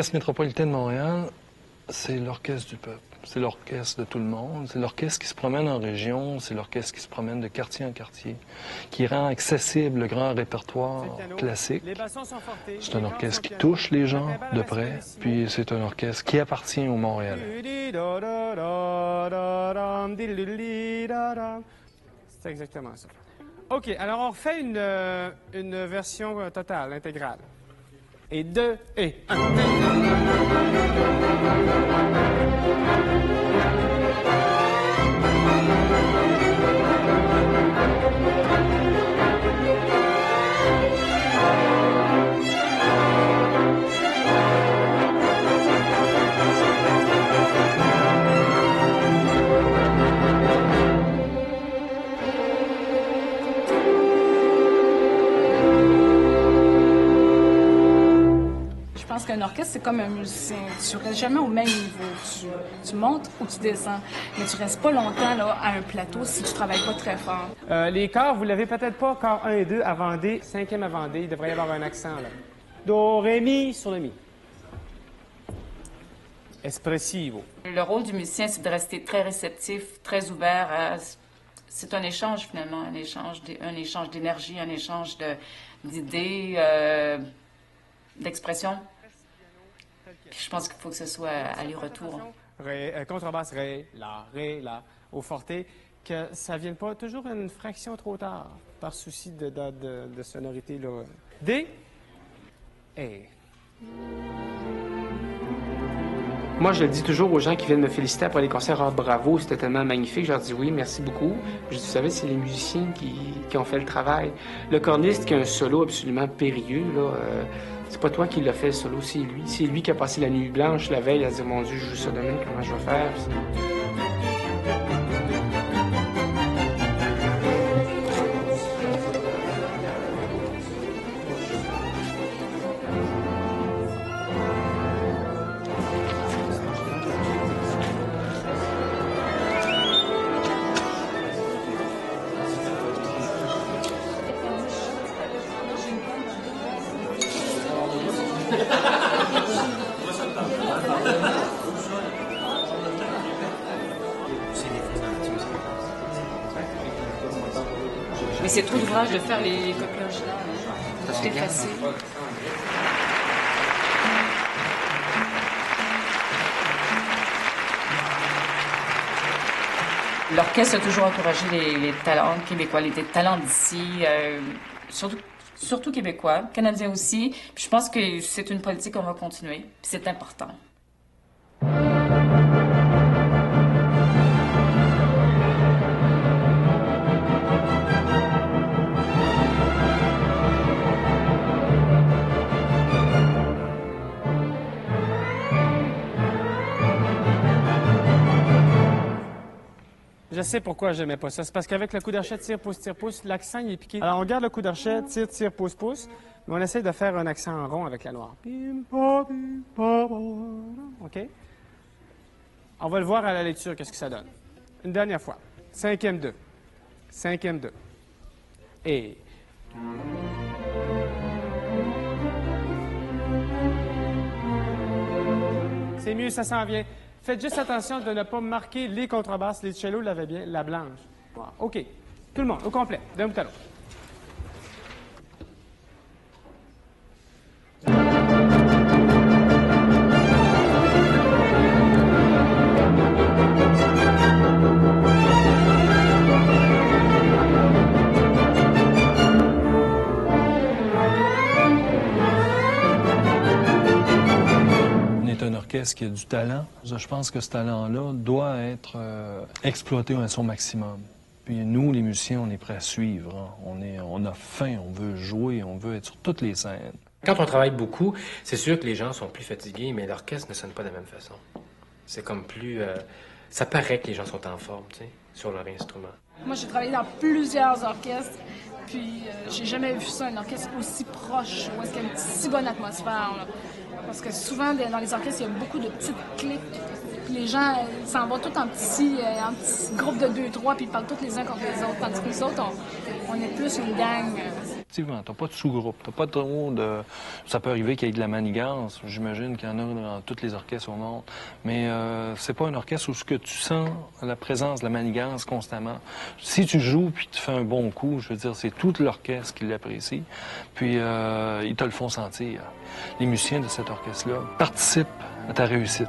L'Orchestre métropolitain de Montréal, c'est l'orchestre du peuple. C'est l'orchestre de tout le monde. C'est l'orchestre qui se promène en région. C'est l'orchestre qui se promène de quartier en quartier, qui rend accessible le grand répertoire classique. C'est un orchestre qui touche les gens de près, puis c'est un orchestre qui appartient aux Montréalais. C'est exactement ça. OK, alors on refait une version totale, intégrale. Et 2, et 1. Je pense qu'un orchestre, c'est comme un musicien. Tu restes jamais au même niveau. Tu montes ou tu descends. Mais tu restes pas longtemps là, à un plateau si tu travailles pas très fort. Les corps, vous l'avez peut-être pas, corps 1 et 2 avant D, 5e avant D, il devrait y avoir un accent là. Do, ré, mi sur le mi. Espressivo. Le rôle du musicien, c'est de rester très réceptif, très ouvert. C'est un échange finalement, un échange d'énergie, un échange d'idées, d'expression. Puis je pense qu'il faut que ce soit aller-retour. Contrebasse, ré, la, au forte, que ça ne vienne pas toujours une fraction trop tard, par souci de sonorité. Là. D, et. Moi, je le dis toujours aux gens qui viennent me féliciter après les concerts. Ah, bravo, c'était tellement magnifique. Je leur dis oui, merci beaucoup. Je dis, vous savez, c'est les musiciens qui ont fait le travail. Le corniste qui a un solo absolument périlleux, là, c'est pas toi qui l'as fait, le solo, c'est lui. C'est lui qui a passé la nuit blanche la veille à se dire, mon Dieu, je joue ça demain, comment je vais faire? Mais c'est trop d'ouvrage de faire les coquelages là. C'est facile. L'orchestre a toujours encouragé les talents québécois, les talents d'ici, surtout québécois, canadiens aussi. Puis je pense que c'est une politique qu'on va continuer. Puis c'est important. Je sais pourquoi j'aimais pas ça. C'est parce qu'avec le coup d'archet, tire, pouce, l'accent, il est piqué. Alors, on garde le coup d'archet, tire, pouce, mais on essaie de faire un accent en rond avec la noire. OK? On va le voir à la lecture, qu'est-ce que ça donne. Une dernière fois. 5e 2. 5e 2. Et... C'est mieux, ça s'en vient. Faites juste attention de ne pas marquer les contrebasses. Les cellos l'avaient bien, la blanche. Wow. OK. Tout le monde, au complet, d'un bout à l'autre. Un orchestre qui a du talent. Je pense que ce talent-là doit être exploité à son maximum. Puis nous, les musiciens, on est prêts à suivre. Hein. On a faim, on veut jouer, on veut être sur toutes les scènes. Quand on travaille beaucoup, c'est sûr que les gens sont plus fatigués, mais l'orchestre ne sonne pas de la même façon. C'est comme plus... ça paraît que les gens sont en forme, tu sais, sur leur instrument. Moi, j'ai travaillé dans plusieurs orchestres, puis j'ai jamais vu ça, un orchestre aussi proche, où est-ce qu'il y a une si bonne atmosphère, là. Parce que souvent, dans les orchestres, il y a beaucoup de petites cliques. Puis les gens s'en vont tous en petits groupes de 2-3, puis ils parlent tous les uns contre les autres. Tandis que nous autres, on est plus une gang. effectivement. T'as pas de sous-groupe, t'as pas trop de... Ça peut arriver qu'il y ait de la manigance, j'imagine qu'il y en a dans tous les orchestres au monde, mais c'est pas un orchestre où ce que tu sens la présence de la manigance constamment. Si tu joues puis tu fais un bon coup, je veux dire, c'est tout l'orchestre qui l'apprécie, puis ils te le font sentir. Les musiciens de cet orchestre-là participent à ta réussite.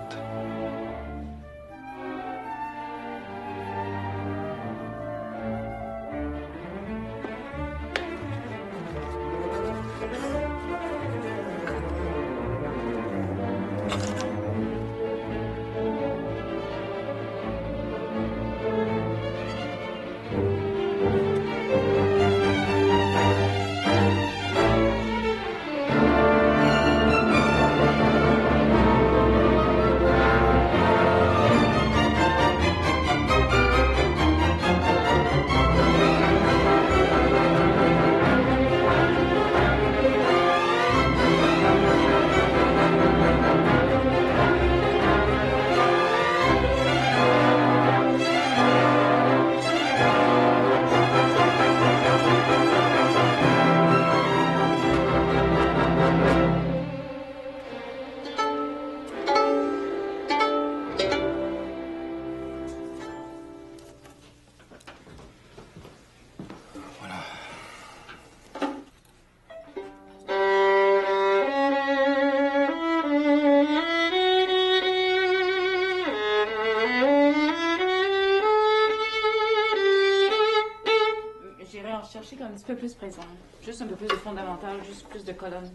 Chercher comme un petit peu plus présent. Juste un peu plus de fondamental, juste plus de colonnes.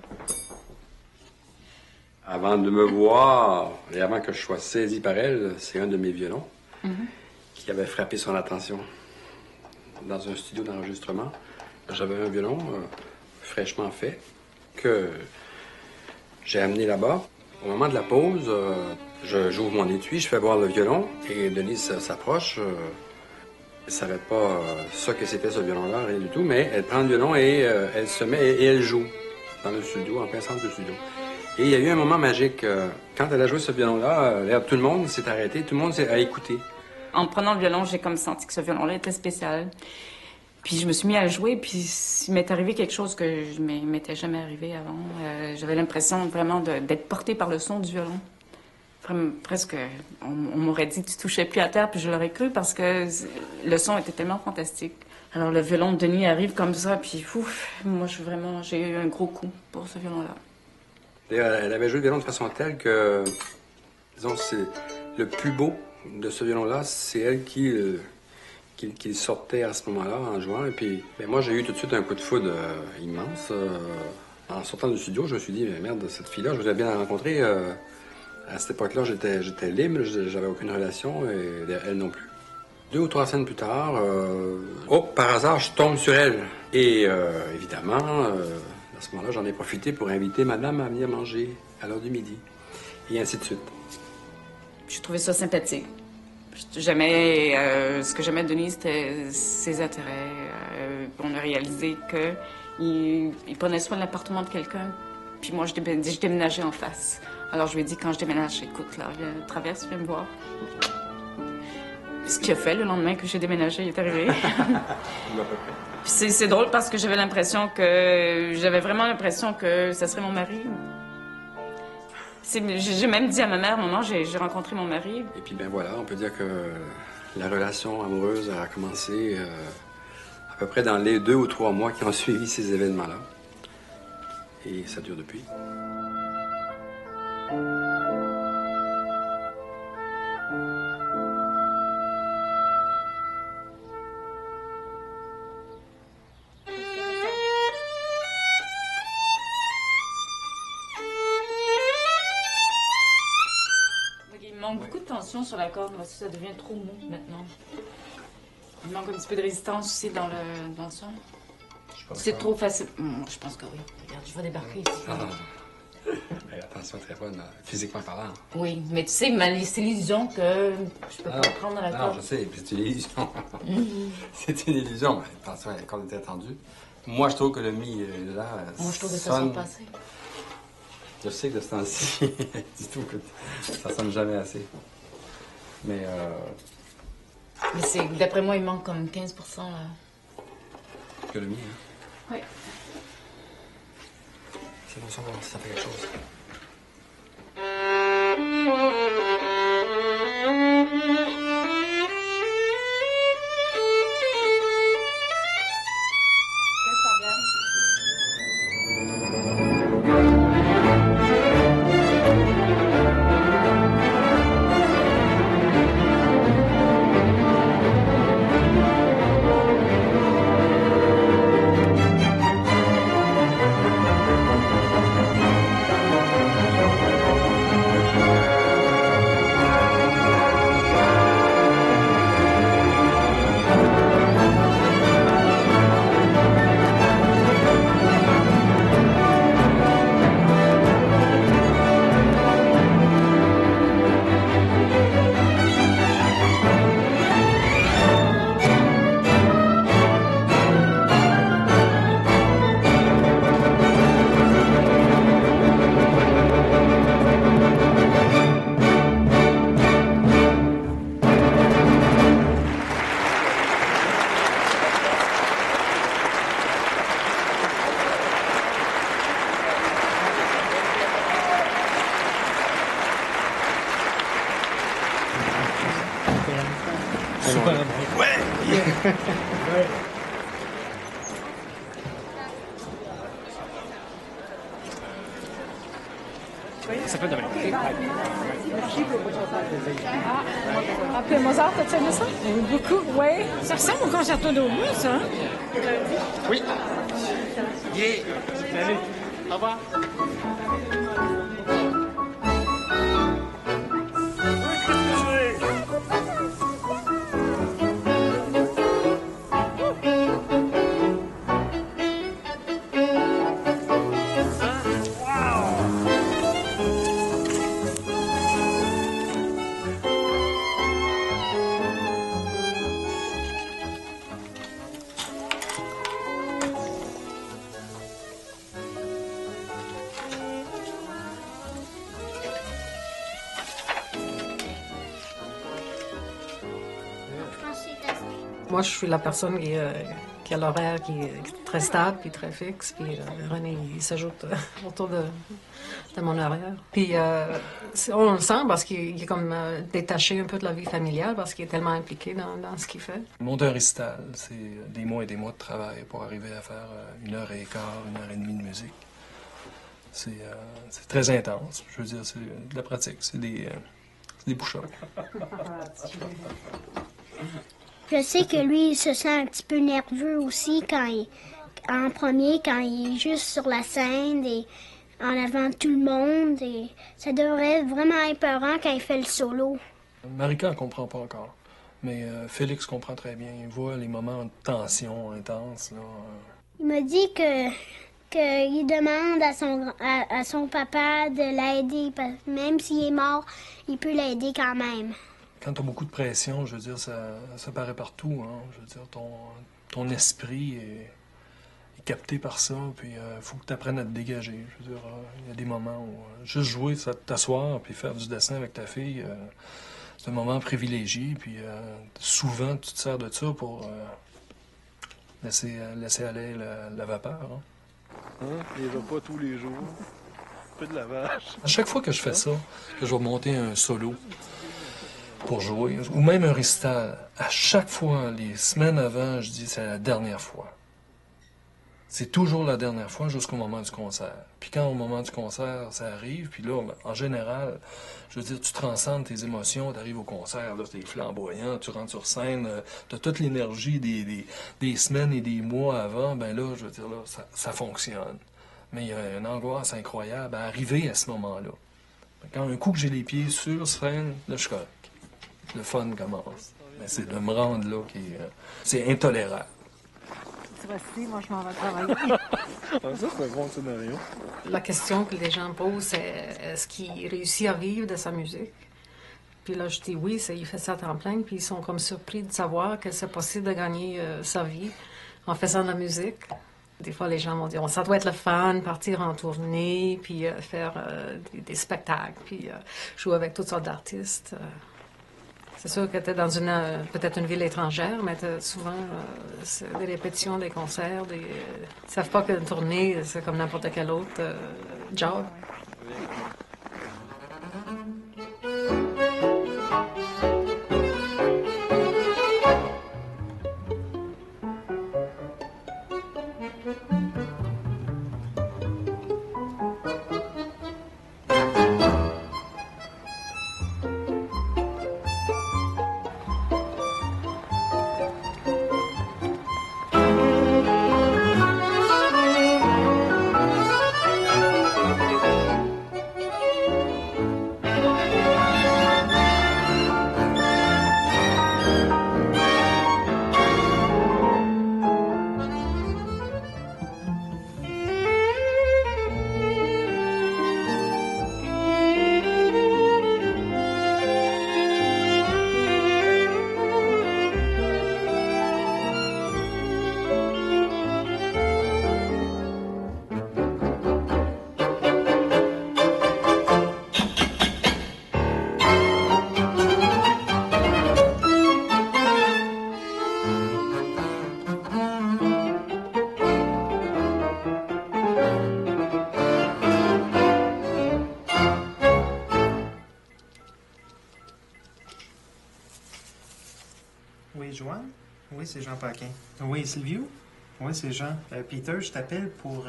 Avant de me voir, et avant que je sois saisi par elle, c'est un de mes violons qui avait frappé son attention. Dans un studio d'enregistrement, j'avais un violon fraîchement fait que j'ai amené là-bas. Au moment de la pause, j'ouvre mon étui, je fais voir le violon et Denise s'approche. Elle ne savait pas ce que c'était ce violon-là, rien du tout, mais elle prend le violon et elle se met et elle joue dans le studio, en plein centre du studio. Et il y a eu un moment magique. Quand elle a joué ce violon-là, tout le monde s'est arrêté, tout le monde s'est écouté. En prenant le violon, j'ai comme senti que ce violon-là était spécial. Puis je me suis mis à jouer, puis il m'est arrivé quelque chose que je ne m'était jamais arrivé avant. J'avais l'impression vraiment d'être portée par le son du violon. Presque, on m'aurait dit que tu touchais plus à terre, puis je l'aurais cru parce que le son était tellement fantastique. Alors le violon de Denis arrive comme ça, puis moi j'ai eu un gros coup pour ce violon-là. Elle avait joué le violon de façon telle que, disons, c'est le plus beau de ce violon-là, c'est elle qui sortait à ce moment-là en jouant. Et puis, moi j'ai eu tout de suite un coup de foudre immense. En sortant du studio, je me suis dit, merde, cette fille-là, je voulais bien la rencontrer. À cette époque-là, j'étais libre, j'avais aucune relation, et elle non plus. 2 ou 3 semaines plus tard, par hasard, je tombe sur elle. Et évidemment, à ce moment-là, j'en ai profité pour inviter madame à venir manger à l'heure du midi. Et ainsi de suite. J'ai trouvé ça sympathique. Ce que j'aimais de Denis, c'était ses intérêts. On a réalisé qu'il prenait soin de l'appartement de quelqu'un. Puis moi, je déménageais en face. Alors, je lui ai dit, quand je déménage, écoute, là, traverse, viens me voir. Puis ce qu'il a fait, le lendemain que j'ai déménagé, il est arrivé. Puis c'est drôle parce que j'avais vraiment l'impression que ça serait mon mari. J'ai même dit à ma mère, maman, j'ai rencontré mon mari. Et puis, voilà, on peut dire que la relation amoureuse a commencé à peu près dans les 2 ou 3 mois qui ont suivi ces événements-là. Et ça dure depuis. Il manque beaucoup de tension sur la corde, moi, ça devient trop mou maintenant. Il manque un petit peu de résistance aussi dans le son. C'est trop facile. Je pense que oui. Regarde, je vais débarquer ici. Attention, très bonne, physiquement parlant. Oui, mais tu sais, c'est l'illusion que je peux pas prendre la corde. Non, je sais, puis c'est une illusion. C'est une illusion, mais attention, la corde était tendue. Moi, je trouve que le mi, là, moi, je trouve que ça sonne pas assez. Je sais que de ce temps-ci, du tout, que ça sonne jamais assez. Mais c'est, d'après moi, il manque comme 15%, là. Que le mi, hein? Oui. Faisons ça, voir si ça fait quelque chose. Ça peut devenir. Après Mozart, as-tu aimé ça? Beaucoup. Oui. Ça ressemble au concerto d'Aubus, hein? Oui. Yeah. Salut. Au revoir. Moi, je suis la personne qui a l'horaire qui est très stable puis très fixe. Puis René, il s'ajoute autour de mon horaire. Puis on le sent parce qu'il est comme détaché un peu de la vie familiale parce qu'il est tellement impliqué dans ce qu'il fait. Monter un récital, c'est des mois et des mois de travail pour arriver à faire 1h15, 1h30 de musique. C'est très intense. Je veux dire, c'est de la pratique. C'est des push-ups. Je sais que lui, il se sent un petit peu nerveux aussi en premier, quand il est juste sur la scène et en avant de tout le monde. Et ça devrait être vraiment épeurant quand il fait le solo. Marika ne comprend pas encore, mais Félix comprend très bien. Il voit les moments de tension intense. Là. Il m'a dit qu'il demande à son papa de l'aider. Même s'il est mort, il peut l'aider quand même. Quand tu as beaucoup de pression, je veux dire, ça paraît partout. Hein? Je veux dire, ton esprit est capté par ça, puis il faut que tu apprennes à te dégager. Je veux dire, il y a des moments où juste jouer, t'asseoir, puis faire du dessin avec ta fille, c'est un moment privilégié, puis souvent, tu te sers de ça pour laisser aller la vapeur. Hein? Il ne va pas tous les jours. Un peu de lavage. À chaque fois que je fais ça, que je vais monter un solo, pour jouer, ou même un récital, à chaque fois, les semaines avant, je dis c'est la dernière fois. C'est toujours la dernière fois jusqu'au moment du concert. Puis quand au moment du concert, ça arrive, puis là, en général, je veux dire, tu transcendes tes émotions, tu arrives au concert, là, t'es flamboyant, tu rentres sur scène, tu as toute l'énergie des semaines et des mois avant, ben là, je veux dire, là, ça fonctionne. Mais il y a une angoisse incroyable à arriver à ce moment-là. Quand un coup que j'ai les pieds sur scène, là, je suis correct. Le fun commence. Mais c'est de me rendre là qui c'est intolérable. Voici, moi je m'en vais travailler. Ça, c'est un bon scénario. La question que les gens posent, c'est est-ce qu'il réussit à vivre de sa musique? Puis là, je dis oui, il fait ça à temps plein. Puis ils sont comme surpris de savoir que c'est possible de gagner sa vie en faisant de la musique. Des fois, les gens vont dire, ça doit être le fun, partir en tournée, puis faire des spectacles, puis jouer avec toutes sortes d'artistes. C'est sûr que tu es dans peut-être une ville étrangère, mais t'as souvent des répétitions, des concerts. Ils ne savent pas qu'une tournée, c'est comme n'importe quel autre job. Oui, Joanne? Oui, c'est Jean Paquin. Oui, Sylvio? Oui, c'est Jean. Peter, je t'appelle pour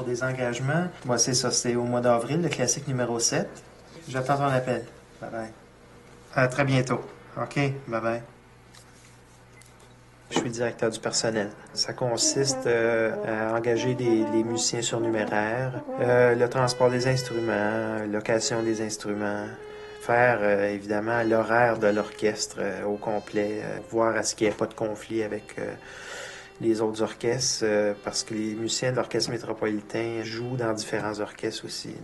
des engagements. Moi, c'est ça, c'est au mois d'avril, le classique numéro 7. J'attends ton appel. Bye-bye. À très bientôt. OK, bye-bye. Je suis directeur du personnel. Ça consiste à engager des musiciens surnuméraires, le transport des instruments, location des instruments, faire évidemment l'horaire de l'orchestre au complet, voir à ce qu'il n'y ait pas de conflit avec les autres orchestres, parce que les musiciens de l'Orchestre métropolitain jouent dans différents orchestres aussi.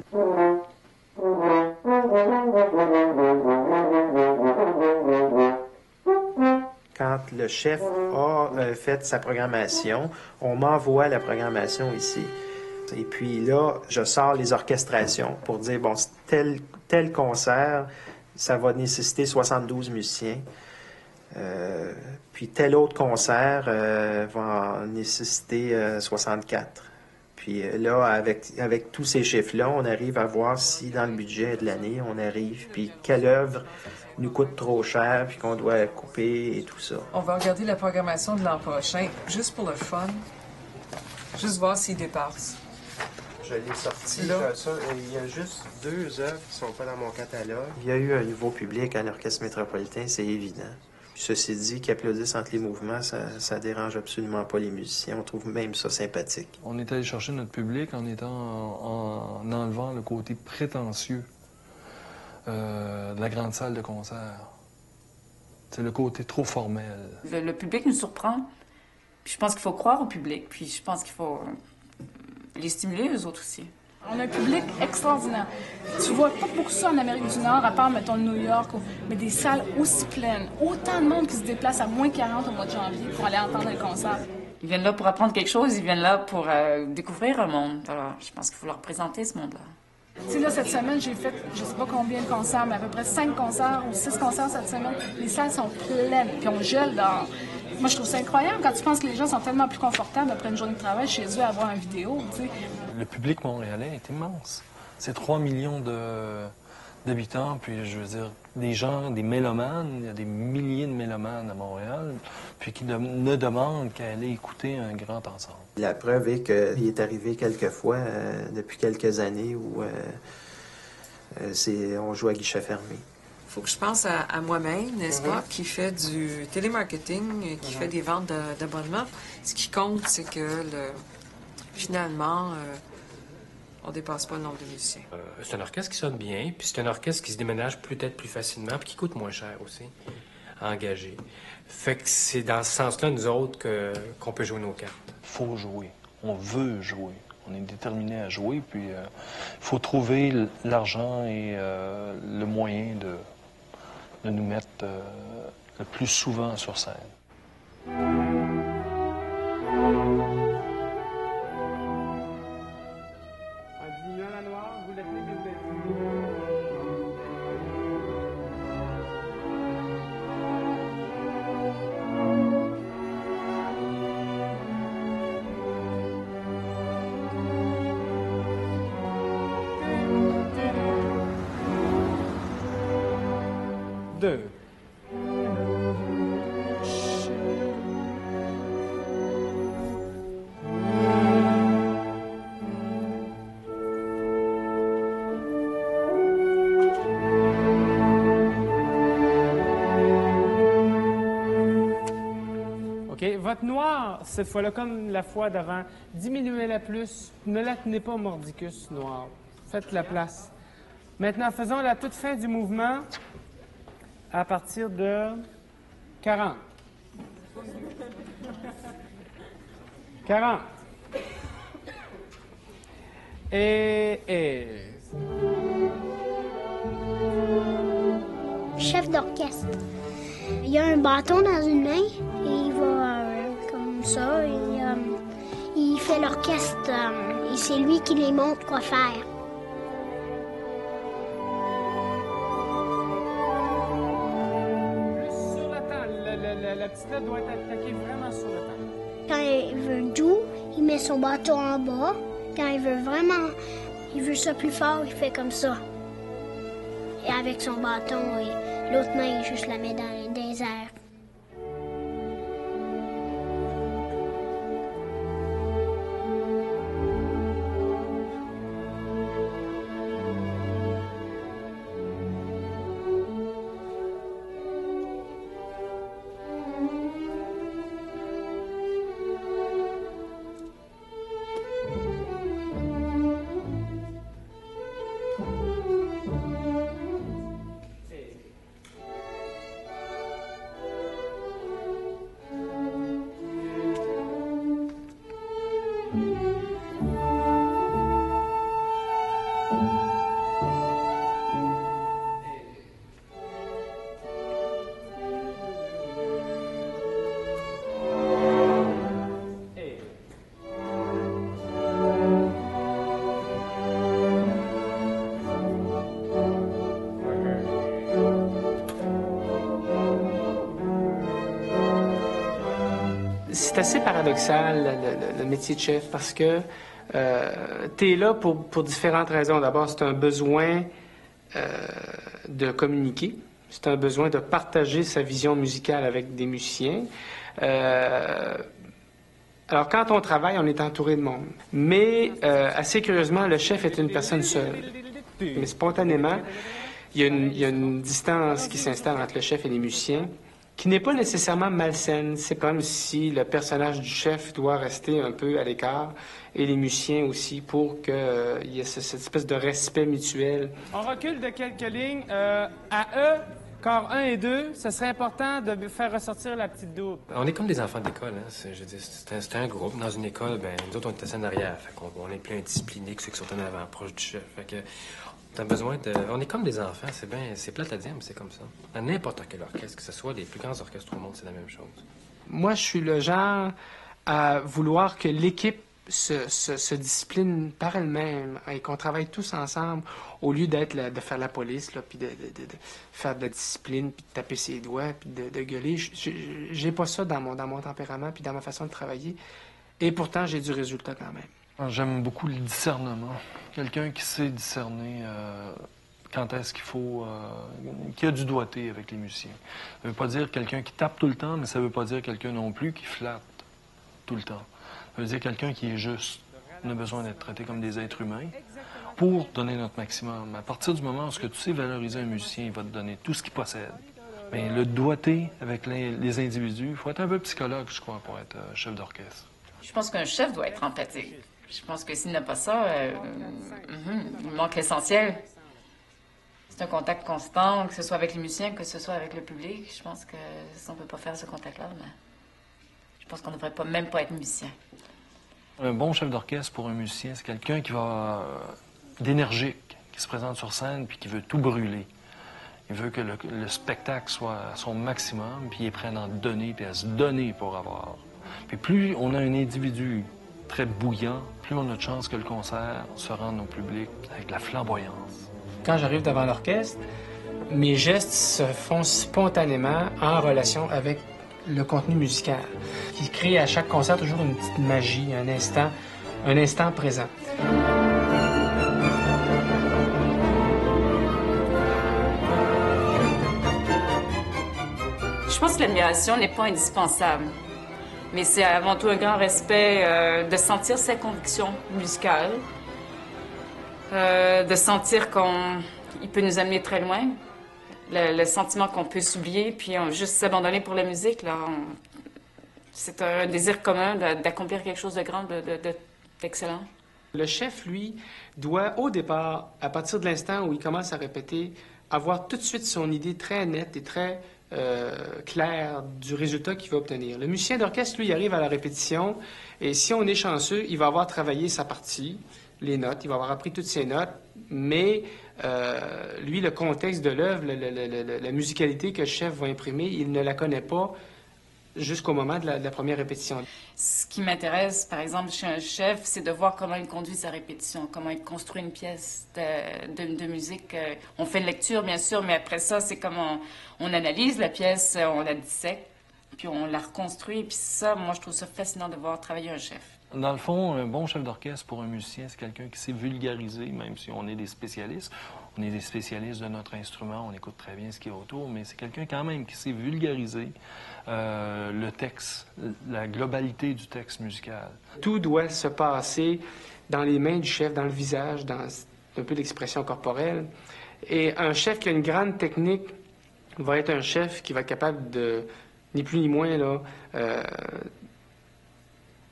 Quand le chef a fait sa programmation, on m'envoie la programmation ici. Et puis là, je sors les orchestrations pour dire, bon, tel concert, ça va nécessiter 72 musiciens. Puis tel autre concert va en nécessiter 64. Puis là, avec tous ces chiffres-là, on arrive à voir si dans le budget de l'année, on arrive, puis quelle œuvre nous coûte trop cher, puis qu'on doit couper et tout ça. On va regarder la programmation de l'an prochain, juste pour le fun. Juste voir s'il dépasse. Je l'ai sorti. Là. Il y a juste 2 œuvres qui ne sont pas dans mon catalogue. Il y a eu un nouveau public à l'Orchestre métropolitain, c'est évident. Puis ceci dit, qu'ils applaudissent entre les mouvements, ça dérange absolument pas les musiciens. On trouve même ça sympathique. On est allé chercher notre public en enlevant le côté prétentieux de la grande salle de concert. C'est le côté trop formel. Le public nous surprend. Puis je pense qu'il faut croire au public. Puis je pense qu'il faut les stimuler, eux autres aussi. On a un public extraordinaire. Tu vois pas beaucoup ça en Amérique du Nord, à part, mettons, New York, mais des salles aussi pleines. Autant de monde qui se déplace à moins 40 au mois de janvier pour aller entendre le concert. Ils viennent là pour apprendre quelque chose, ils viennent là pour découvrir un monde. Alors, je pense qu'il faut leur présenter ce monde-là. Tu sais, là, cette semaine, j'ai fait, je sais pas combien de concerts, mais à peu près 5 concerts ou 6 concerts cette semaine. Les salles sont pleines, puis on gèle dehors. Moi, je trouve ça incroyable quand tu penses que les gens sont tellement plus confortables après une journée de travail chez eux à voir une vidéo, tu sais. Le public montréalais est immense. C'est 3 millions d'habitants, puis je veux dire, des gens, des mélomanes, il y a des milliers de mélomanes à Montréal, puis qui ne demandent qu'à aller écouter un grand ensemble. La preuve est qu'il est arrivé quelques fois, depuis quelques années, où on joue à guichet fermé. Il faut que je pense à moi-même, n'est-ce pas, qui fait du télémarketing, qui fait des ventes d'abonnements. Ce qui compte, c'est que finalement, on dépasse pas le nombre de musiciens. C'est un orchestre qui sonne bien, puis c'est un orchestre qui se déménage peut-être plus facilement, puis qui coûte moins cher aussi à engager. Fait que c'est dans ce sens-là, nous autres, qu'on peut jouer nos cartes. Faut jouer. On veut jouer. On est déterminé à jouer, puis il faut trouver l'argent et le moyen de nous mettre le plus souvent sur scène. 2. OK, votre noir, cette fois-là, comme la fois d'avant, diminuez-la plus. Ne la tenez pas mordicus, noir. Faites la place. Maintenant, faisons la toute fin du mouvement à partir de 40. 40. Et... Chef d'orchestre. Il a un bâton dans une main et il va comme ça. Et, il fait l'orchestre et c'est lui qui les montre quoi faire. Sur le temps. La petite lettre doit être attaquée vraiment sur le temps. Quand il veut doux, il met son bâton en bas. Quand il veut vraiment, il veut ça plus fort, il fait comme ça. Et avec son bâton, et l'autre main, il juste la met dans les airs. C'est assez paradoxal, le métier de chef, parce que tu es là pour différentes raisons. D'abord, c'est un besoin de communiquer. C'est un besoin de partager sa vision musicale avec des musiciens. Alors, quand on travaille, on est entouré de monde. Mais, assez curieusement, le chef est une personne seule. Mais spontanément, il y a une distance qui s'installe entre le chef et les musiciens, qui n'est pas nécessairement malsaine. C'est comme si le personnage du chef doit rester un peu à l'écart, et les musiciens aussi, pour qu'il y ait cette espèce de respect mutuel. On recule de quelques lignes. À E, corps 1 et 2, ce serait important de faire ressortir la petite double. On est comme des enfants d'école. Hein. Je veux dire, c'est un groupe. Dans une école, ben, nous autres, on est assis en arrière. Fait on est plus indisciplinés que ceux qui sont en avant, proches du chef. Fait que t'as besoin de... On est comme des enfants, c'est plate à dire, mais c'est comme ça. À n'importe quel orchestre, que ce soit les plus grands orchestres au monde, c'est la même chose. Moi, je suis le genre à vouloir que l'équipe se discipline par elle-même et qu'on travaille tous ensemble au lieu de faire la police, là, puis de faire de la discipline, puis de taper ses doigts, puis de gueuler. J'ai pas ça dans mon tempérament, puis dans ma façon de travailler. Et pourtant, j'ai du résultat quand même. J'aime beaucoup le discernement. Quelqu'un qui sait discerner quand est-ce qu'il faut... qui a du doigté avec les musiciens. Ça veut pas dire quelqu'un qui tape tout le temps, mais ça veut pas dire quelqu'un non plus qui flatte tout le temps. Ça veut dire quelqu'un qui est juste. On a besoin d'être traité comme des êtres humains pour donner notre maximum. À partir du moment où tu sais valoriser un musicien, il va te donner tout ce qu'il possède. Bien, le doigté avec les individus, il faut être un peu psychologue, je crois, pour être chef d'orchestre. Je pense qu'un chef doit être empathique. Je pense que s'il n'a pas ça, il manque l'essentiel. C'est un contact constant, que ce soit avec les musiciens, que ce soit avec le public. Je pense que si on ne peut pas faire ce contact-là, ben, je pense qu'on ne devrait même pas être musicien. Un bon chef d'orchestre pour un musicien, c'est quelqu'un qui va d'énergique, qui se présente sur scène puis qui veut tout brûler. Il veut que le spectacle soit à son maximum, puis il est prêt à en donner puis à se donner pour avoir. Puis plus on a un individu très bouillant, plus on a de chance que le concert se rende au public avec de la flamboyance. Quand j'arrive devant l'orchestre, mes gestes se font spontanément en relation avec le contenu musical, qui crée à chaque concert toujours une petite magie, un instant présent. Je pense que l'admiration n'est pas indispensable, mais c'est avant tout un grand respect de sentir ses convictions musicales, de sentir qu'il peut nous amener très loin, le sentiment qu'on peut s'oublier, puis juste s'abandonner pour la musique, là, c'est un désir commun d'accomplir quelque chose de grand, d'excellent. Le chef, lui, doit au départ, à partir de l'instant où il commence à répéter, avoir tout de suite son idée très nette et très claire du résultat qu'il va obtenir. Le musicien d'orchestre, lui, il arrive à la répétition et si on est chanceux, il va avoir travaillé sa partie, les notes, il va avoir appris toutes ses notes, mais lui, le contexte de l'œuvre, la musicalité que le chef va imprimer, il ne la connaît pas jusqu'au moment de la première répétition. Ce qui m'intéresse, par exemple, chez un chef, c'est de voir comment il conduit sa répétition, comment il construit une pièce de musique. On fait une lecture, bien sûr, mais après ça, c'est comme on analyse la pièce, on la dissèque, puis on la reconstruit. Puis ça, moi, je trouve ça fascinant de voir travailler un chef. Dans le fond, un bon chef d'orchestre pour un musicien, c'est quelqu'un qui sait vulgariser, même si on est des spécialistes. On est des spécialistes de notre instrument, on écoute très bien ce qui est autour, mais c'est quelqu'un quand même qui sait vulgariser le texte, la globalité du texte musical. Tout doit se passer dans les mains du chef, dans le visage, dans un peu l'expression corporelle. Et un chef qui a une grande technique va être un chef qui va être capable de, ni plus ni moins, là,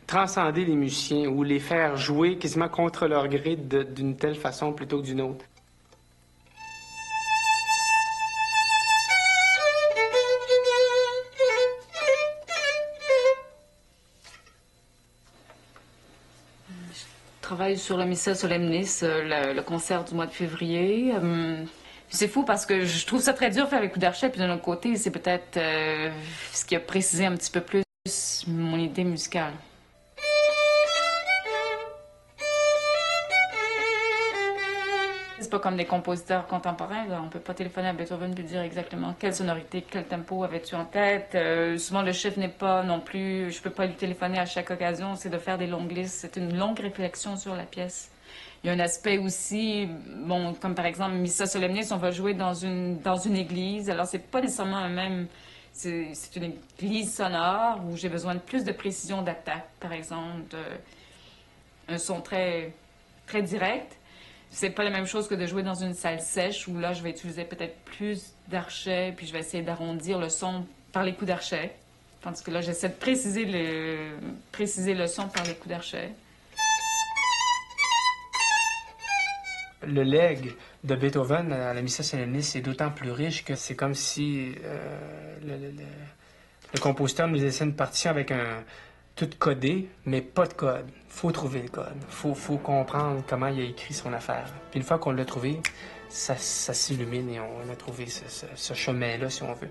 transcender les musiciens ou les faire jouer quasiment contre leur gré d'une telle façon plutôt que d'une autre. Je travaille sur le Missa Solemnis, le concert du mois de février. C'est fou parce que je trouve ça très dur de faire les coups d'archet, puis d'un autre côté, c'est peut-être ce qui a précisé un petit peu plus mon idée musicale. C'est pas comme des compositeurs contemporains, là. On peut pas téléphoner à Beethoven et dire exactement quelle sonorité, quel tempo avais-tu en tête. Souvent, le chef n'est pas non plus... Je peux pas lui téléphoner à chaque occasion, c'est de faire des longues listes. C'est une longue réflexion sur la pièce. Il y a un aspect aussi, bon, comme par exemple, Missa Solemnis, on va jouer dans une église. Alors, c'est pas nécessairement un même... C'est une église sonore où j'ai besoin de plus de précision d'attaque, par exemple. Un son très, très direct. C'est pas la même chose que de jouer dans une salle sèche où là, je vais utiliser peut-être plus d'archet, puis je vais essayer d'arrondir le son par les coups d'archet. Tandis que là, j'essaie de préciser le son par les coups d'archet. Le legs de Beethoven à la Missa Solemnis est d'autant plus riche que c'est comme si le compositeur nous laissait une partition avec tout codé, mais pas de code. Faut trouver le code. Faut comprendre comment il a écrit son affaire. Puis une fois qu'on l'a trouvé, ça s'illumine et on a trouvé ce chemin-là, si on veut.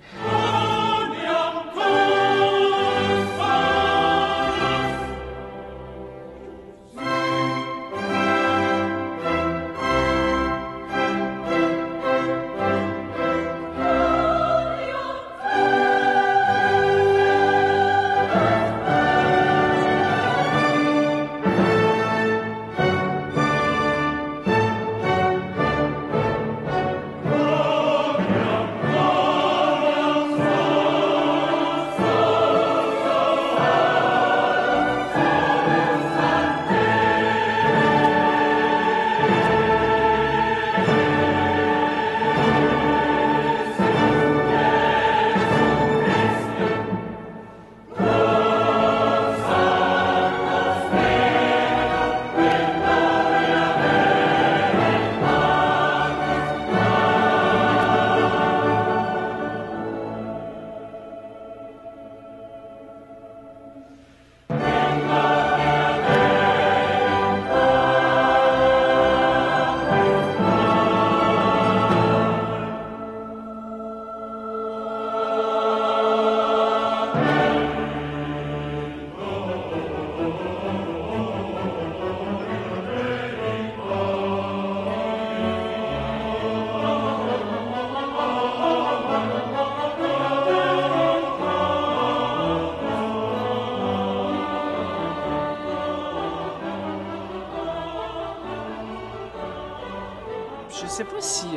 Je sais pas si,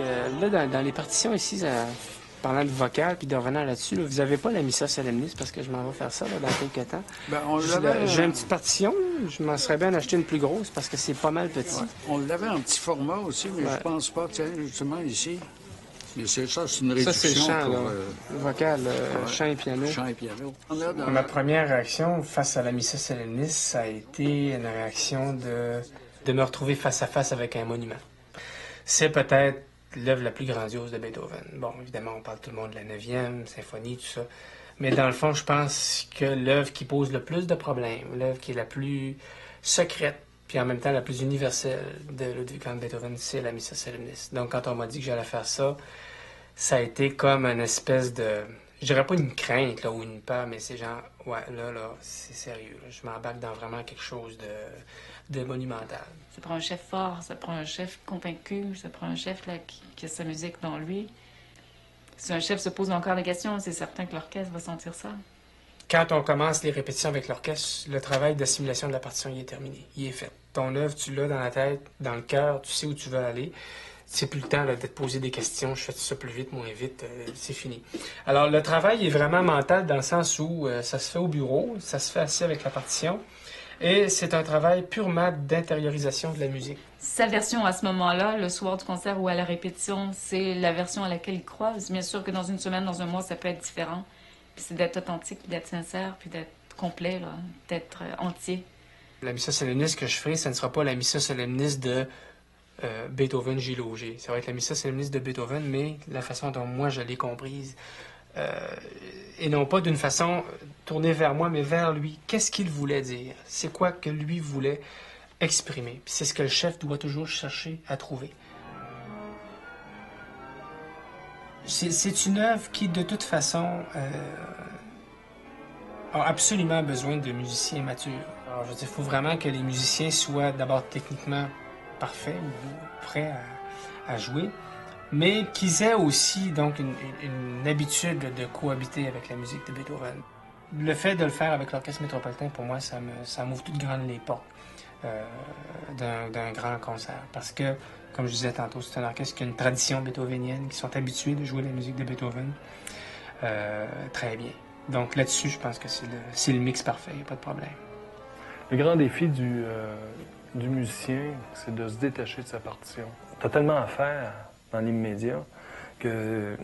là, dans les partitions ici, parlant de vocal, puis de revenant là-dessus, là, vous n'avez pas la Missa Solemnis, parce que je m'en vais faire ça là, dans quelques temps. Ben, on l'avait... J'ai une petite partition, je m'en serais bien acheté une plus grosse, parce que c'est pas mal petit. Ouais. On l'avait en petit format aussi, mais je pense pas, tiens, justement ici. Mais c'est ça, c'est une réduction. Ça, c'est le chant, pour, là. Vocal, chant et piano. Chant et piano. Ma première réaction face à la Missa Solemnis, ça a été une réaction de me retrouver face à face avec un monument. C'est peut-être l'œuvre la plus grandiose de Beethoven. Bon, évidemment, on parle tout le monde de la 9e symphonie, tout ça. Mais dans le fond, je pense que l'œuvre qui pose le plus de problèmes, l'œuvre qui est la plus secrète, puis en même temps la plus universelle de Ludwig van Beethoven, c'est la Missa Solemnis. Donc, quand on m'a dit que j'allais faire ça, ça a été comme une espèce de... Je dirais pas une crainte là, ou une peur, mais c'est genre, ouais, là, c'est sérieux. Là. Je m'embarque dans vraiment quelque chose de monumental. Ça prend un chef fort, ça prend un chef convaincu, ça prend un chef là, qui a sa musique dans lui. Si un chef se pose encore des questions, c'est certain que l'orchestre va sentir ça. Quand on commence les répétitions avec l'orchestre, le travail d'assimilation de la partition il est terminé, il est fait. Ton œuvre, tu l'as dans la tête, dans le cœur, tu sais où tu veux aller. C'est plus le temps là, de te poser des questions, je fais ça plus vite, moins vite, c'est fini. Alors, le travail est vraiment mental dans le sens où ça se fait au bureau, ça se fait assis avec la partition, et c'est un travail purement d'intériorisation de la musique. Sa version à ce moment-là, le soir du concert ou à la répétition, c'est la version à laquelle il croit. Bien sûr que dans une semaine, dans un mois, ça peut être différent. Puis c'est d'être authentique, puis d'être sincère, puis d'être complet, là, d'être entier. La Missa Solemnis que je ferai, ça ne sera pas la Missa Solemnis de Beethoven J. Lauger. Ça va être la Missa Solemnis de Beethoven, mais la façon dont moi je l'ai comprise. Et non pas d'une façon tournée vers moi, mais vers lui. Qu'est-ce qu'il voulait dire? C'est quoi que lui voulait exprimer? Puis c'est ce que le chef doit toujours chercher à trouver. C'est une œuvre qui, de toute façon, a absolument besoin de musiciens matures. Alors, je veux dire, il faut vraiment que les musiciens soient d'abord techniquement parfaits ou prêts à jouer, mais qu'ils aient aussi donc une habitude de cohabiter avec la musique de Beethoven. Le fait de le faire avec l'Orchestre métropolitain, pour moi, ça m'ouvre toutes grandes les portes d'un grand concert. Parce que, comme je disais tantôt, c'est un orchestre qui a une tradition beethovenienne, qui sont habitués de jouer la musique de Beethoven très bien. Donc là-dessus, je pense que c'est le mix parfait, il n'y a pas de problème. Le grand défi du musicien, c'est de se détacher de sa partition. Tu as tellement à faire dans l'immédiat que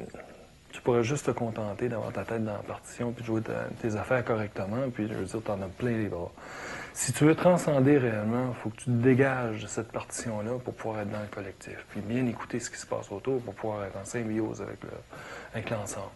tu pourrais juste te contenter d'avoir ta tête dans la partition puis de jouer tes affaires correctement, puis je veux dire, tu en as plein les bras. Si tu veux transcender réellement, il faut que tu te dégages de cette partition-là pour pouvoir être dans le collectif, puis bien écouter ce qui se passe autour pour pouvoir être en symbiose avec l'ensemble.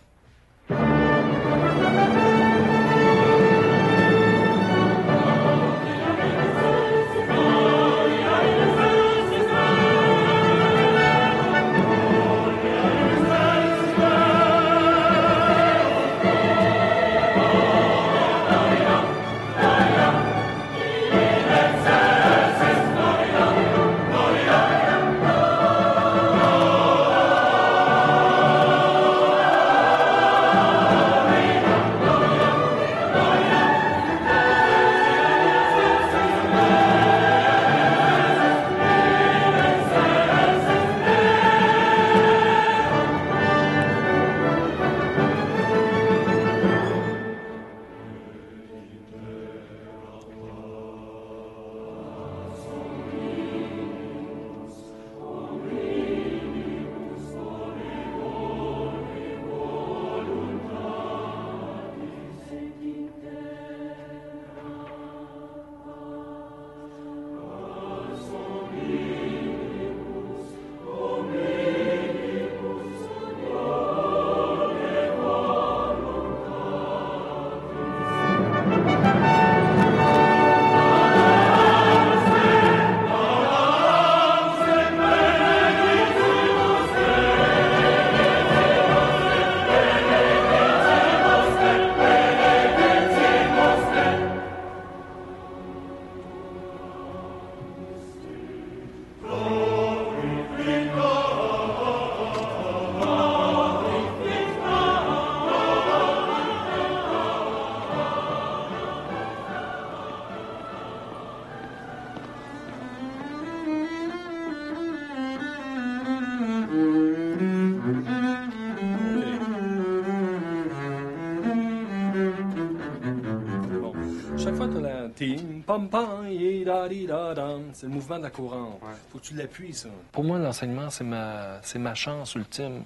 fois, tu as la tim, pam, pam, yi, da, di, da, dam. C'est le mouvement de la courante. Faut que tu l'appuies, ça. Pour moi, l'enseignement, c'est ma chance ultime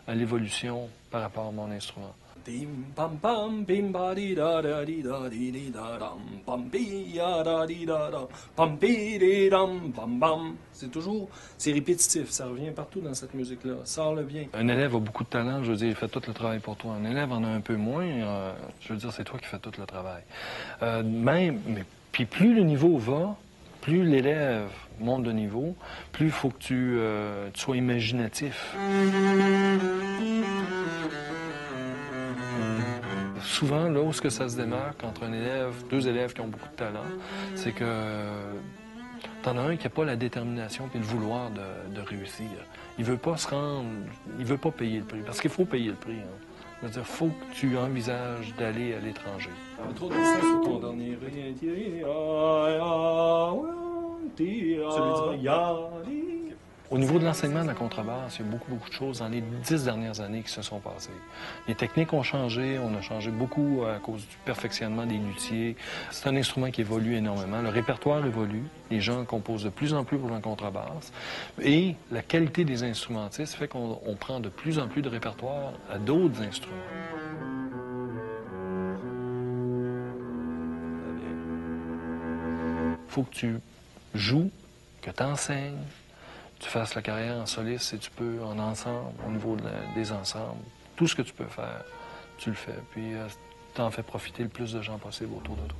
à l'évolution par rapport à mon instrument. Tim, pam, pam, pim, ba, di, da, di, da, di, da, dam, pam, pi, ya, da, di, da, pam, pi, di, dam, pam, bam. C'est répétitif, ça revient partout dans cette musique-là. Sors-le bien. Un élève a beaucoup de talent, je veux dire, il fait tout le travail pour toi. Un élève en a un peu moins, je veux dire, c'est toi qui fais tout le travail. Puis plus le niveau va, plus l'élève monte de niveau, plus il faut que tu sois imaginatif. Souvent, là où ça se démarque entre deux élèves qui ont beaucoup de talent, c'est que t'en as un qui n'a pas la détermination et le vouloir de réussir. Il veut pas se rendre, il veut pas payer le prix, parce qu'il faut payer le prix. Hein. Je veux dire, faut que tu envisages d'aller à l'étranger. Trop de sens sur ton dernier ré. Au niveau de l'enseignement de la contrebasse, il y a beaucoup de choses dans les 10 dernières années qui se sont passées. Les techniques ont changé, on a changé beaucoup à cause du perfectionnement des luthiers. C'est un instrument qui évolue énormément. Le répertoire évolue, les gens composent de plus en plus pour la contrebasse. Et la qualité des instrumentistes fait qu'on prend de plus en plus de répertoire à d'autres instruments. Il faut que tu joues, que tu enseignes, tu fasses la carrière en soliste si tu peux, en ensemble, au niveau des ensembles. Tout ce que tu peux faire, tu le fais. Puis t'en fais profiter le plus de gens possible autour de toi.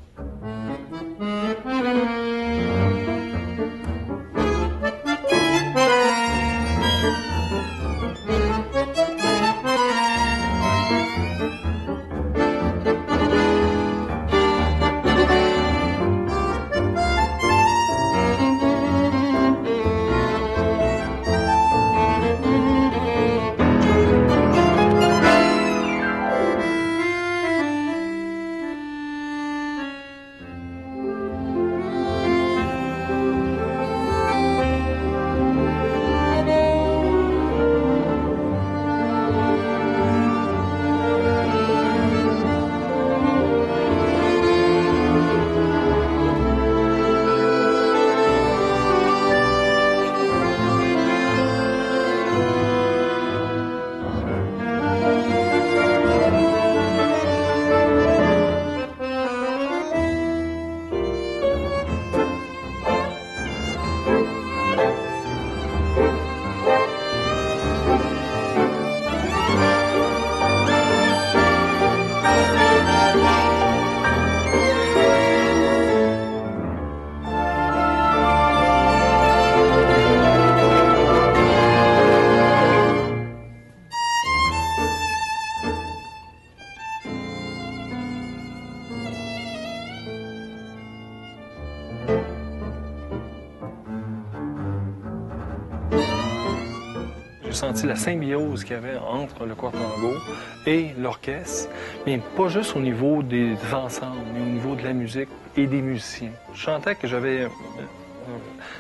J'ai senti la symbiose qu'il y avait entre le Quatuor et l'orchestre, mais pas juste au niveau des ensembles, mais au niveau de la musique et des musiciens. Je sentais que j'avais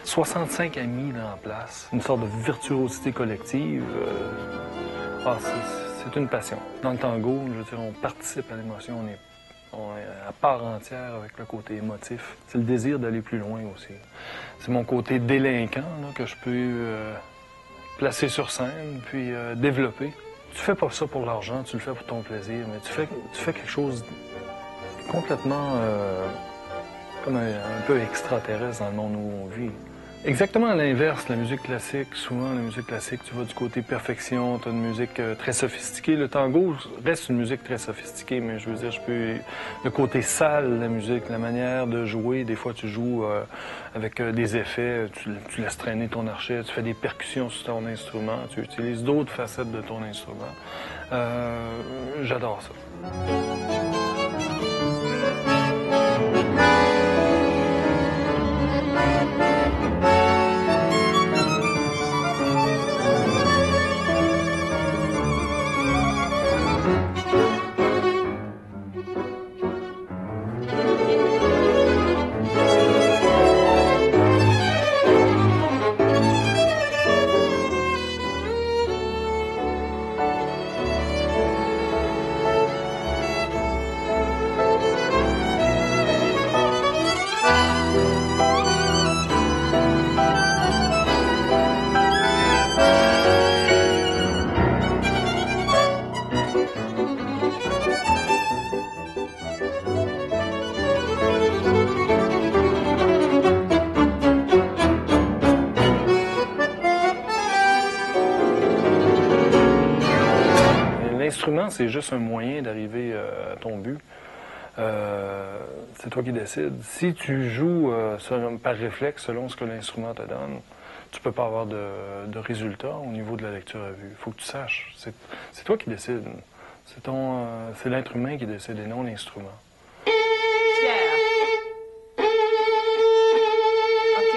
65 amis là en place, une sorte de virtuosité collective. C'est une passion. Dans le tango, je veux dire, on participe à l'émotion, on est à part entière avec le côté émotif. C'est le désir d'aller plus loin aussi. C'est mon côté délinquant là, que je peux placer sur scène, puis développer. Tu fais pas ça pour l'argent, tu le fais pour ton plaisir, mais tu fais quelque chose complètement comme un peu extraterrestre dans le monde où on vit. Exactement à l'inverse, la musique classique, souvent la musique classique, tu vas du côté perfection, tu as une musique très sophistiquée. Le tango reste une musique très sophistiquée, mais je veux dire, le côté sale de la musique, la manière de jouer, des fois tu joues avec des effets, tu laisses traîner ton archet, tu fais des percussions sur ton instrument, tu utilises d'autres facettes de ton instrument. J'adore ça. c'est juste un moyen d'arriver à ton but. C'est toi qui décides. Si tu joues par réflexe selon ce que l'instrument te donne, tu peux pas avoir de résultat au niveau de la lecture à vue. Il faut que tu saches. C'est toi qui décides. C'est l'être humain qui décide et non l'instrument. OK,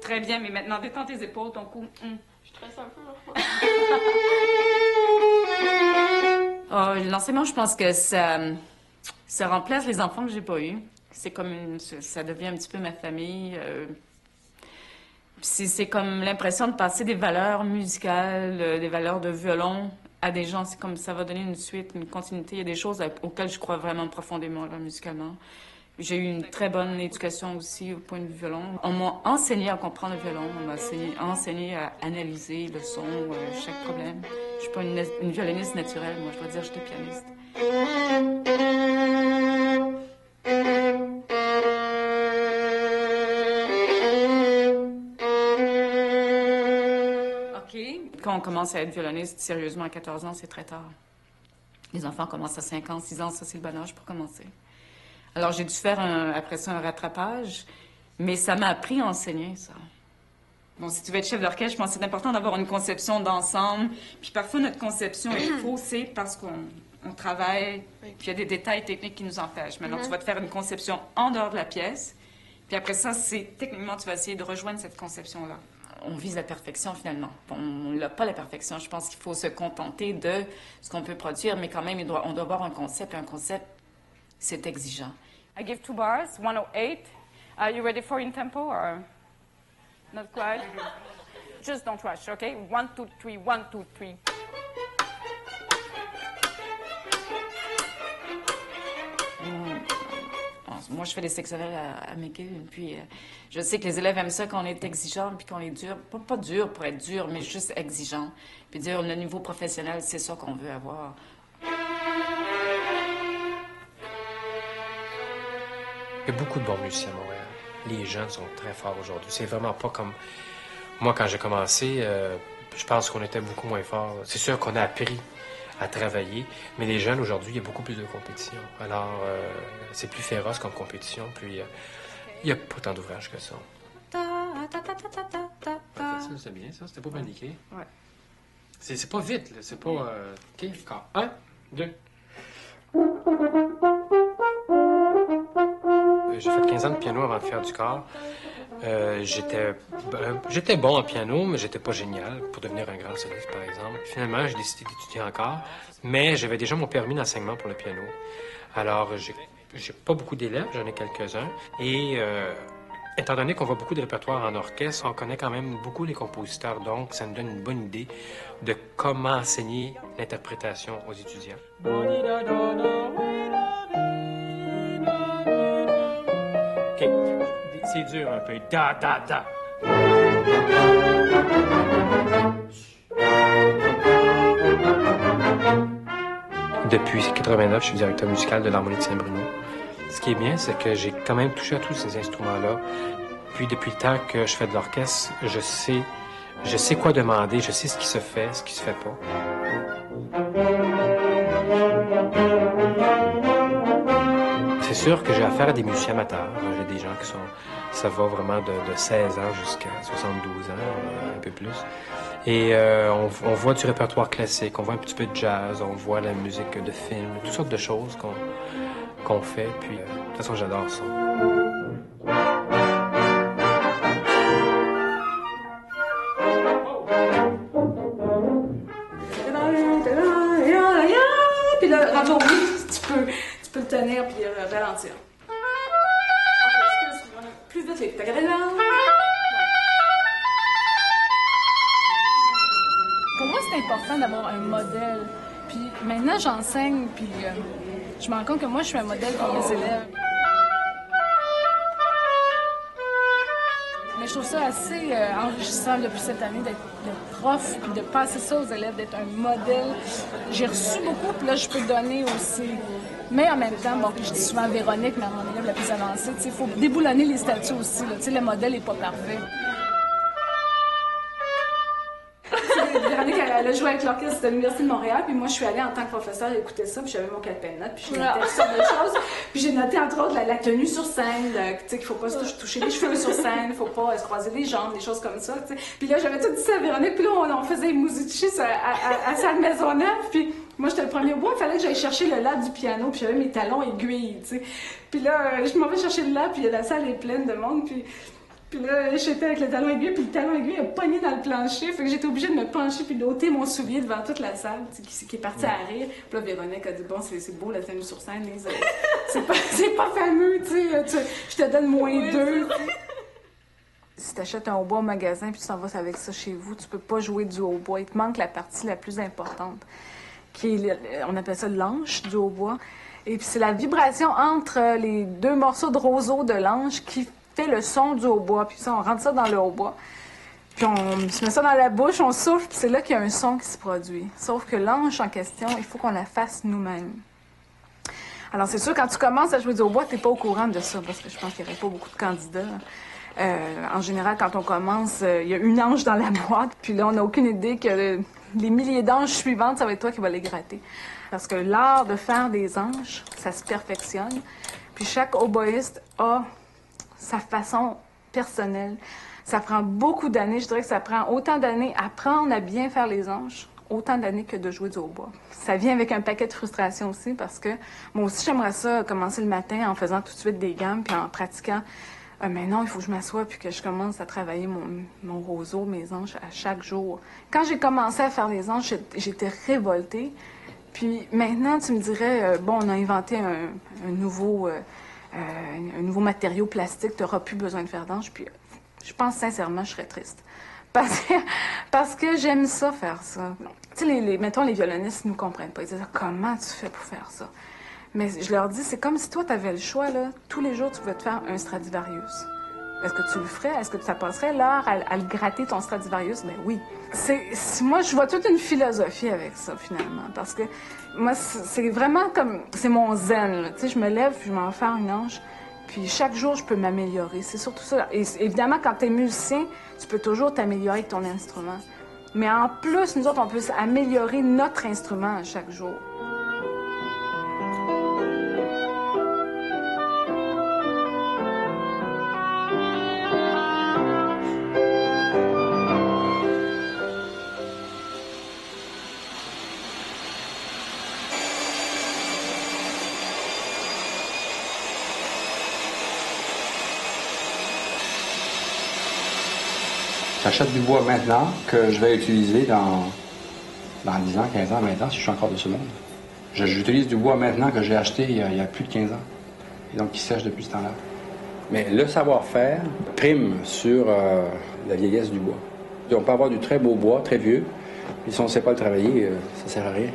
très bien, mais maintenant, détends tes épaules, ton cou. Je stresse un peu, là. L'enseignement, je pense que ça remplace les enfants que j'ai pas eus. C'est comme ça devient un petit peu ma famille. C'est comme l'impression de passer des valeurs musicales, des valeurs de violon à des gens. C'est comme ça va donner une suite, une continuité. Il y a des choses auxquelles je crois vraiment profondément, là, musicalement. J'ai eu une très bonne éducation aussi au point de vue violon. On m'a enseigné à comprendre le violon. On m'a enseigné à analyser le son, chaque problème. Je suis pas une violoniste naturelle. Moi, je dois dire que j'étais pianiste. OK. Quand on commence à être violoniste sérieusement à 14 ans, c'est très tard. Les enfants commencent à 5 ans, 6 ans. Ça, c'est le bon âge pour commencer. Alors, j'ai dû faire après ça un rattrapage, mais ça m'a appris à enseigner, ça. Bon, si tu veux être chef d'orchestre, je pense que c'est important d'avoir une conception d'ensemble. Puis parfois, notre conception est faussée parce qu'on travaille, puis il y a des détails techniques qui nous empêchent. Maintenant, tu vas te faire une conception en dehors de la pièce, puis après ça, techniquement, tu vas essayer de rejoindre cette conception-là. On vise la perfection, finalement. On n'a pas la perfection. Je pense qu'il faut se contenter de ce qu'on peut produire, mais quand même, on doit avoir un concept, et un concept, c'est exigeant. I give 2 bars, 108. Are you ready for in tempo or not quite? Just don't rush, okay? 1, 2, 3, 1, 2, 3. Moi, je fais des sectionnels à McGill, puis je sais que les élèves aiment ça quand on est exigeant, puis qu'on est dur. Pas dur pour être dur, mais juste exigeant. Puis dire, le niveau professionnel, c'est ça qu'on veut avoir. Il y a beaucoup de bons musiciens à Montréal. Les jeunes sont très forts aujourd'hui. C'est vraiment pas comme... Moi, quand j'ai commencé, je pense qu'on était beaucoup moins forts. C'est sûr qu'on a appris à travailler, mais les jeunes, aujourd'hui, il y a beaucoup plus de compétition. Alors, c'est plus féroce comme compétition, puis il n'y a pas tant d'ouvrages que ça. C'est bien, ça. C'était pas mal indiqué. Ouais. C'est pas vite, là. C'est pas... OK, encore. 1, 2... J'ai fait 15 ans de piano avant de faire du corps. J'étais bon en piano, mais j'étais pas génial pour devenir un grand soliste, par exemple. Finalement, j'ai décidé d'étudier encore, mais j'avais déjà mon permis d'enseignement pour le piano. Alors, j'ai pas beaucoup d'élèves, j'en ai quelques-uns. Et étant donné qu'on voit beaucoup de répertoires en orchestre, on connaît quand même beaucoup les compositeurs, donc ça nous donne une bonne idée de comment enseigner l'interprétation aux étudiants. C'est dur un peu. Da, da, da. Depuis 89, je suis directeur musical de l'Harmonie de Saint-Bruno. Ce qui est bien, c'est que j'ai quand même touché à tous ces instruments-là. Puis depuis le temps que je fais de l'orchestre, je sais quoi demander, je sais ce qui se fait, ce qui se fait pas. C'est sûr que j'ai affaire à des musiciens amateurs. J'ai des gens qui sont... Ça va vraiment de 16 ans jusqu'à 72 ans, un peu plus. Et on voit du répertoire classique, on voit un petit peu de jazz, on voit la musique de film, toutes sortes de choses qu'on fait. Puis, de toute façon, j'adore ça. Puis le rameau, oui, tu peux le tenir puis ralentir. Plus vite, les Pour moi, c'est important d'avoir un modèle. Puis maintenant, j'enseigne, puis je me rends compte que moi, je suis un modèle pour mes élèves. Mais je trouve ça assez enrichissant depuis cette année d'être prof, puis de passer ça aux élèves, d'être un modèle. J'ai reçu beaucoup, puis là, je peux donner aussi. Mais en même temps, bon, je dis souvent à Véronique, mais à mon élève la plus avancée, il faut déboulonner les statuts aussi. Là, le modèle n'est pas parfait. Véronique, elle a avait joué avec l'orchestre de l'Université de Montréal, puis moi, je suis allée en tant que professeur écouter ça, puis j'avais mon calepin de notes, puis je notais toutes sortes de choses. Puis j'ai noté, entre autres, la tenue sur scène, tu sais, qu'il faut pas se toucher les cheveux sur scène, il faut pas se croiser les jambes, des choses comme ça, tu sais. Puis là, j'avais tout dit ça à Véronique, puis là, on faisait Musici à Salle Maisonneuve, puis moi, j'étais le premier au bois, il fallait que j'aille chercher le la du piano, puis j'avais mes talons aiguilles, tu sais. Puis là, je m'en vais chercher le la, puis la salle est pleine de monde, puis là, j'étais avec le talon aiguille, puis le talon aiguille a pogné dans le plancher, fait que j'étais obligée de me pencher puis d'ôter mon soulier devant toute la salle, qui est partie à rire. Puis là, Véronique a dit, bon, c'est beau la tenue sur scène, Lise. C'est pas fameux, tu sais, je te donne -2. Si tu achètes un hautbois au magasin puis tu t'en vas avec ça chez vous, tu peux pas jouer du hautbois. Il te manque la partie la plus importante, qui est, on appelle ça l'anche du hautbois. Et puis c'est la vibration entre les deux morceaux de roseau de l'anche qui fait le son du hautbois. Puis ça, on rentre ça dans le hautbois. Puis on se met ça dans la bouche, on souffle, puis c'est là qu'il y a un son qui se produit. Sauf que l'anche en question, il faut qu'on la fasse nous-mêmes. Alors c'est sûr, quand tu commences à jouer du hautbois, t'es pas au courant de ça, parce que je pense qu'il n'y aurait pas beaucoup de candidats. En général, quand on commence, il y a une anche dans la boîte, puis là, on n'a aucune idée que les milliers d'anches suivantes, ça va être toi qui vas les gratter. Parce que l'art de faire des anches, ça se perfectionne. Puis chaque hautboïste a sa façon personnelle. Ça prend beaucoup d'années. Je dirais que ça prend autant d'années à apprendre à bien faire les anches, autant d'années que de jouer du hautbois. Ça vient avec un paquet de frustration aussi, parce que moi aussi, j'aimerais ça commencer le matin en faisant tout de suite des gammes, puis en pratiquant. Mais non, il faut que je m'assoie puis que je commence à travailler mon roseau, mes anches à chaque jour. Quand j'ai commencé à faire les anches, j'étais révoltée. Puis maintenant, tu me dirais, bon, on a inventé un nouveau matériau plastique, tu n'auras plus besoin de faire d'anches. Puis je pense sincèrement, je serais triste. Parce que j'aime ça, faire ça. Tu sais, mettons, les violonistes ne nous comprennent pas. Ils disent, comment tu fais pour faire ça? Mais je leur dis, c'est comme si toi, tu avais le choix, là. Tous les jours, tu pouvais te faire un Stradivarius. Est-ce que tu le ferais? Est-ce que ça passerait l'heure à le gratter, ton Stradivarius? Ben oui. Moi, je vois toute une philosophie avec ça, finalement. Parce que moi, c'est vraiment comme... C'est mon zen, là. Tu sais, je me lève, puis je m'en fais une anche. Puis chaque jour, je peux m'améliorer. C'est surtout ça. Et évidemment, quand tu es musicien, tu peux toujours t'améliorer avec ton instrument. Mais en plus, nous autres, on peut améliorer notre instrument à chaque jour. J'achète du bois maintenant que je vais utiliser dans 10 ans, 15 ans, 20 ans, si je suis encore de ce monde. J'utilise du bois maintenant que j'ai acheté il y a plus de 15 ans, et donc qui sèche depuis ce temps-là. Mais le savoir-faire prime sur la vieillesse du bois. On peut avoir du très beau bois, très vieux, mais si on ne sait pas le travailler, ça ne sert à rien.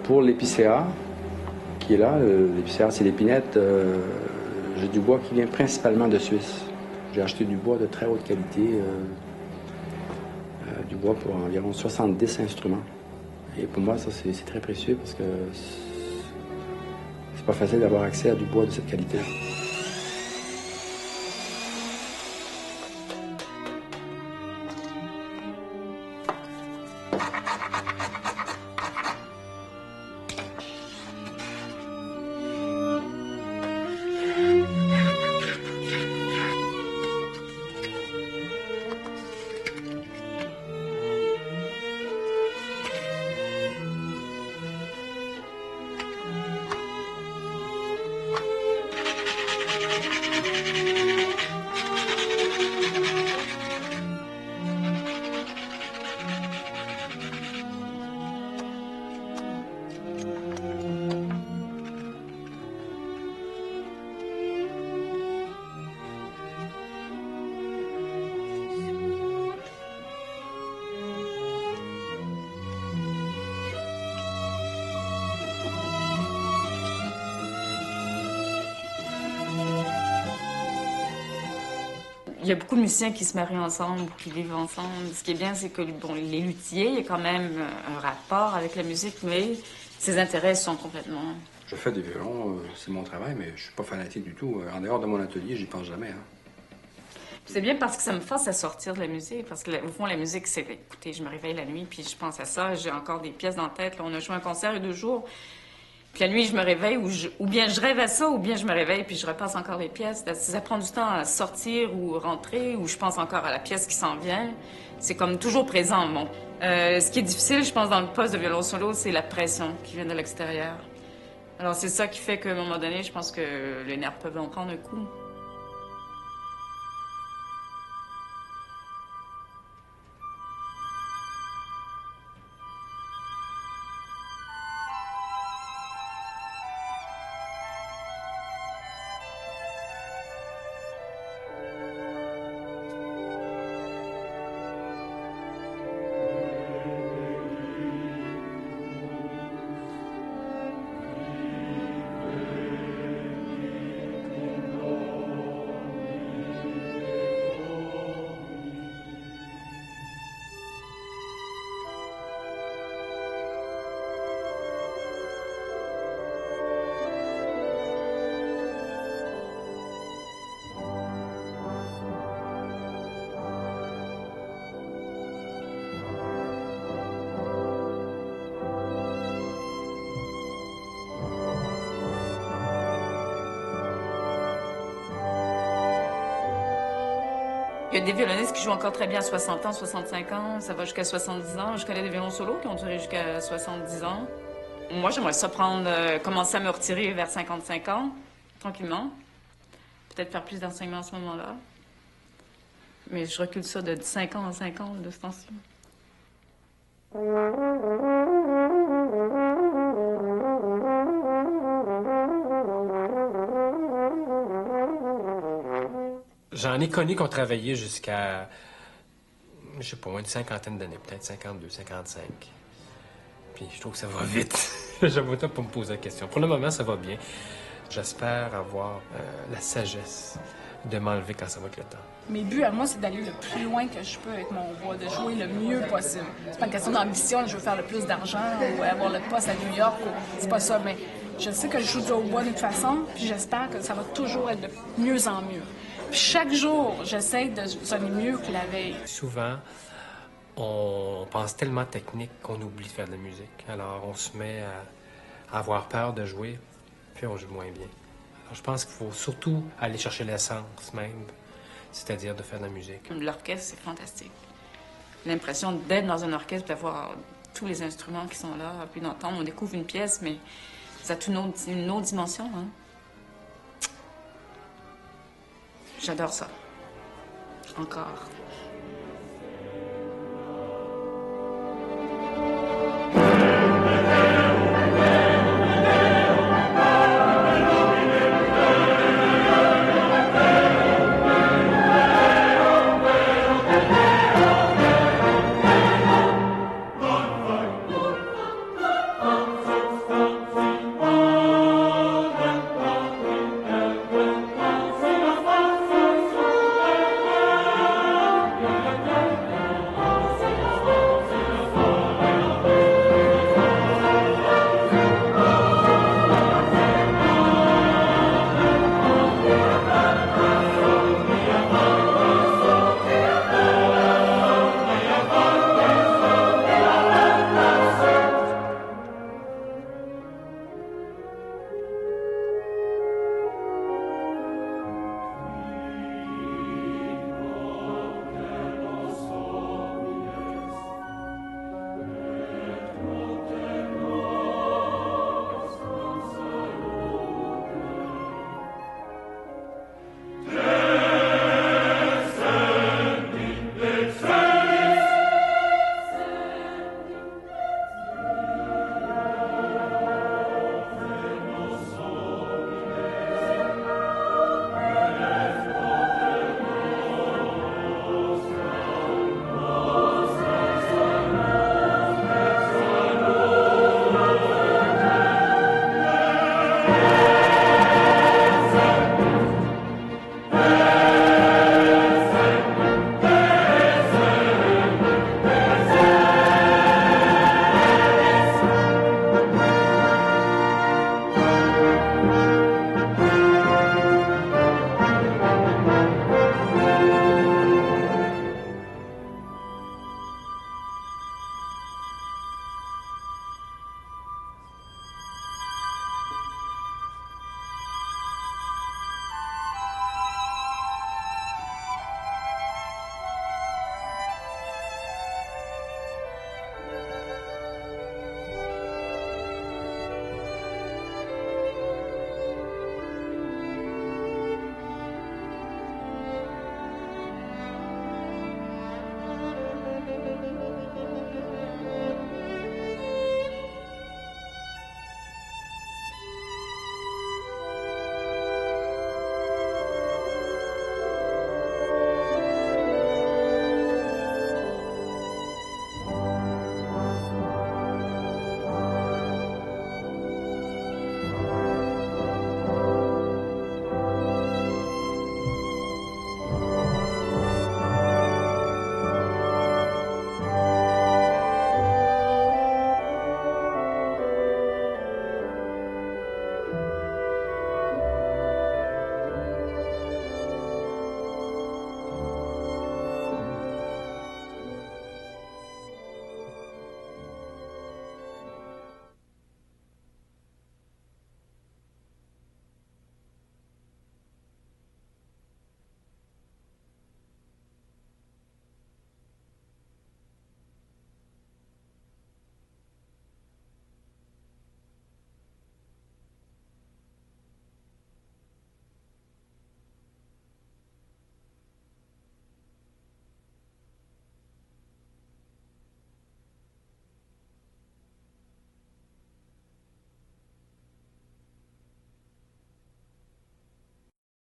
Pour l'épicéa, qui est là, l'épicéa c'est l'épinette, j'ai du bois qui vient principalement de Suisse. J'ai acheté du bois de très haute qualité, du bois pour environ 70 instruments. Et pour moi, ça, c'est très précieux parce que c'est pas facile d'avoir accès à du bois de cette qualité-là. Il y a beaucoup de musiciens qui se marient ensemble ou qui vivent ensemble. Ce qui est bien, c'est que bon, les luthiers, il y a quand même un rapport avec la musique, mais ses intérêts sont complètement... Je fais des violons, c'est mon travail, mais je suis pas fanatique du tout. En dehors de mon atelier, j'y pense jamais. Hein. C'est bien parce que ça me force à sortir de la musique. Parce que, au fond, la musique, c'est... Écoutez, je me réveille la nuit, puis je pense à ça. J'ai encore des pièces dans la tête. Là, on a joué un concert il y a 2 jours. Puis la nuit, je me réveille, ou bien je rêve à ça, ou bien je me réveille, puis je repasse encore les pièces. Ça prend du temps à sortir ou rentrer, ou je pense encore à la pièce qui s'en vient. C'est comme toujours présent, bon. Ce qui est difficile, je pense, dans le poste de violon solo, c'est la pression qui vient de l'extérieur. Alors, c'est ça qui fait qu'à un moment donné, je pense que les nerfs peuvent en prendre un coup. Il y a des violonistes qui jouent encore très bien à 60 ans, 65 ans, ça va jusqu'à 70 ans. Je connais des violons solos qui ont duré jusqu'à 70 ans. Moi, j'aimerais ça commencer à me retirer vers 55 ans, tranquillement. Peut-être faire plus d'enseignement à ce moment-là. Mais je recule ça de 5 ans en 5 ans, de ce temps-ci. J'en ai connu qui ont travaillé jusqu'à, je sais pas, une 50aine d'années, peut-être 52, 55. Puis je trouve que ça va vite. J'avoue pas pour me poser la question. Pour le moment, ça va bien. J'espère avoir la sagesse de m'enlever quand ça va avec le temps. Mes buts à moi, c'est d'aller le plus loin que je peux avec mon voix, de jouer le mieux possible. C'est pas une question d'ambition, je veux faire le plus d'argent ou avoir le poste à New York. C'est pas ça, mais je sais que je joue du hautbois de toute façon, puis j'espère que ça va toujours être de mieux en mieux. Puis chaque jour, j'essaie de sonner mieux que la veille. Souvent, on pense tellement technique qu'on oublie de faire de la musique. Alors, on se met à avoir peur de jouer, puis on joue moins bien. Alors, je pense qu'il faut surtout aller chercher l'essence même, c'est-à-dire de faire de la musique. L'orchestre, c'est fantastique. L'impression d'être dans un orchestre, d'avoir tous les instruments qui sont là, puis d'entendre. On découvre une pièce, mais ça a une autre dimension, hein. J'adore ça. Encore.